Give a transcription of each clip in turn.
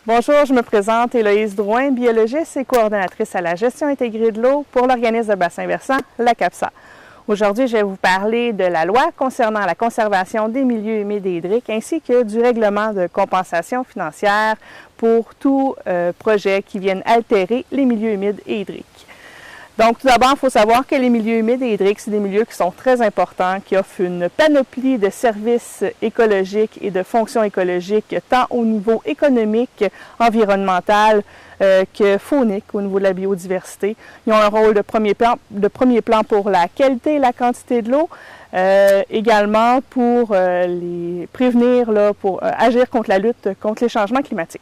Bonjour, je me présente Héloïse Drouin, biologiste et coordonnatrice à la gestion intégrée de l'eau pour l'organisme de bassin versant, la CAPSA. Aujourd'hui, je vais vous parler de la loi concernant la conservation des milieux humides et hydriques ainsi que du règlement de compensation financière pour tout projet qui vienne altérer les milieux humides et hydriques. Donc, tout d'abord, il faut savoir que les milieux humides et hydriques, c'est des milieux qui sont très importants, qui offrent une panoplie de services écologiques et de fonctions écologiques, tant au niveau économique, environnemental que faunique, au niveau de la biodiversité. Ils ont un rôle de premier plan pour la qualité et la quantité de l'eau, également pour les prévenir, pour agir contre la lutte contre les changements climatiques.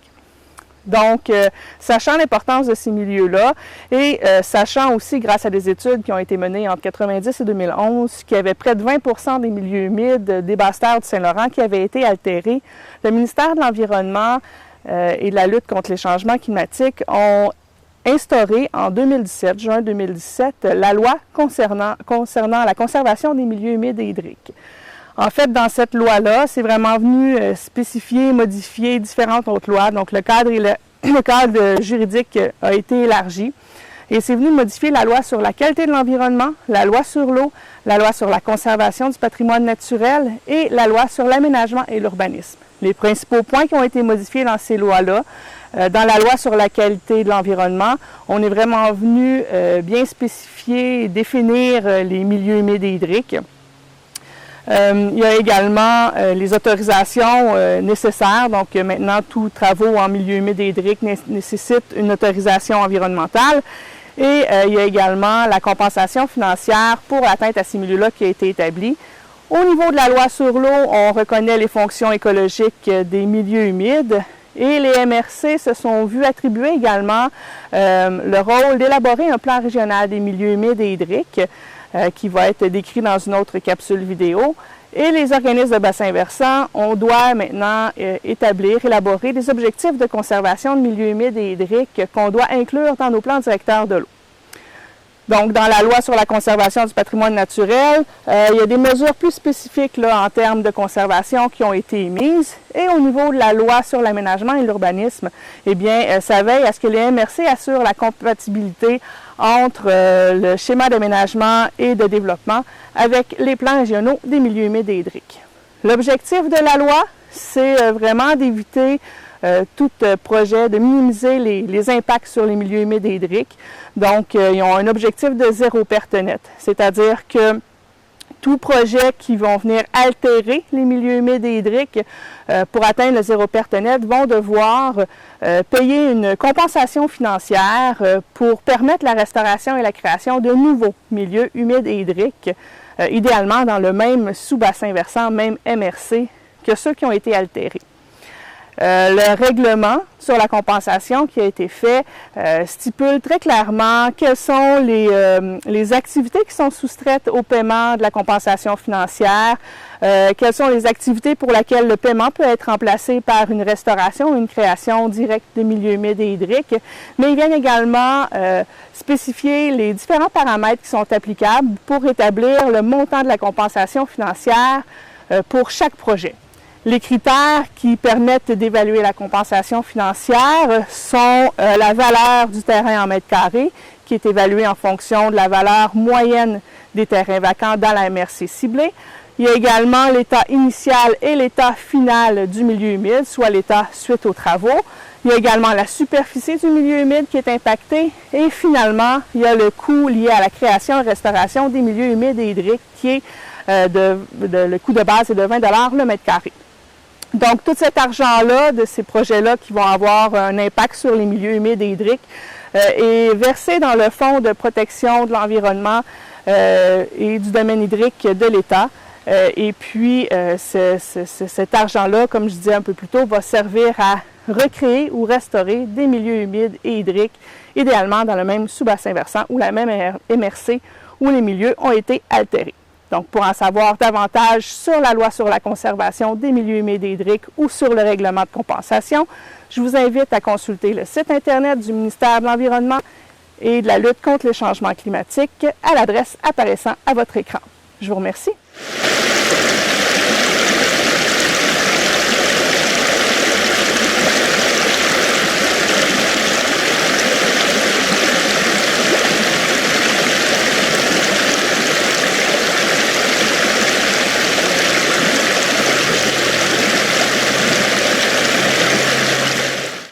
Donc, sachant l'importance de ces milieux-là et sachant aussi, grâce à des études qui ont été menées entre 1990 et 2011, qu'il y avait près de 20% des milieux humides des basses terres du Saint-Laurent qui avaient été altérés, le ministère de l'Environnement et de la lutte contre les changements climatiques ont instauré en 2017, juin 2017, la loi concernant la conservation des milieux humides et hydriques. En fait, dans cette loi-là, c'est vraiment venu spécifier, modifier différentes autres lois. Donc, le cadre juridique a été élargi et c'est venu modifier la loi sur la qualité de l'environnement, la loi sur l'eau, la loi sur la conservation du patrimoine naturel et la loi sur l'aménagement et l'urbanisme. Les principaux points qui ont été modifiés dans ces lois-là, dans la loi sur la qualité de l'environnement, on est vraiment venu bien spécifier et définir les milieux humides et hydriques. Il y a également les autorisations nécessaires. Donc maintenant, tous travaux en milieu humide et hydrique nécessitent une autorisation environnementale. Et il y a également la compensation financière pour atteinte à ces milieux-là qui a été établie. Au niveau de la loi sur l'eau, on reconnaît les fonctions écologiques des milieux humides. Et les MRC se sont vus attribuer également le rôle d'élaborer un plan régional des milieux humides et hydriques qui va être décrit dans une autre capsule vidéo. Et les organismes de bassin versant, on doit maintenant élaborer des objectifs de conservation de milieux humides et hydriques qu'on doit inclure dans nos plans directeurs de l'eau. Donc, dans la loi sur la conservation du patrimoine naturel, il y a des mesures plus spécifiques là, en termes de conservation qui ont été émises. Et au niveau de la loi sur l'aménagement et l'urbanisme, eh bien, ça veille à ce que les MRC assurent la compatibilité entre le schéma d'aménagement et de développement avec les plans régionaux des milieux humides et hydriques. L'objectif de la loi, c'est vraiment d'éviter tout projet, de minimiser les impacts sur les milieux humides et hydriques. Donc, ils ont un objectif de zéro perte nette, c'est-à-dire que tout projet qui vont venir altérer les milieux humides et hydriques pour atteindre le zéro perte nette vont devoir payer une compensation financière pour permettre la restauration et la création de nouveaux milieux humides et hydriques, idéalement dans le même sous-bassin versant, même MRC, que ceux qui ont été altérés. Le règlement sur la compensation qui a été fait stipule très clairement quelles sont les activités qui sont soustraites au paiement de la compensation financière, quelles sont les activités pour lesquelles le paiement peut être remplacé par une restauration ou une création directe de milieux humides et hydriques, mais ils viennent également spécifier les différents paramètres qui sont applicables pour établir le montant de la compensation financière pour chaque projet. Les critères qui permettent d'évaluer la compensation financière sont la valeur du terrain en mètres carrés, qui est évaluée en fonction de la valeur moyenne des terrains vacants dans la MRC ciblée. Il y a également l'état initial et l'état final du milieu humide, soit l'état suite aux travaux. Il y a également la superficie du milieu humide qui est impactée. Et finalement, il y a le coût lié à la création et restauration des milieux humides et hydriques, qui est le coût de base est de 20 $ le mètre carré. Donc, tout cet argent-là, de ces projets-là qui vont avoir un impact sur les milieux humides et hydriques, est versé dans le Fonds de protection de l'environnement et du domaine hydrique de l'État. Et puis, cet argent-là, comme je disais un peu plus tôt, va servir à recréer ou restaurer des milieux humides et hydriques, idéalement dans le même sous-bassin versant ou la même MRC où les milieux ont été altérés. Donc, pour en savoir davantage sur la loi sur la conservation des milieux humides et hydriques ou sur le règlement de compensation, je vous invite à consulter le site Internet du ministère de l'Environnement et de la lutte contre les changements climatiques à l'adresse apparaissant à votre écran. Je vous remercie.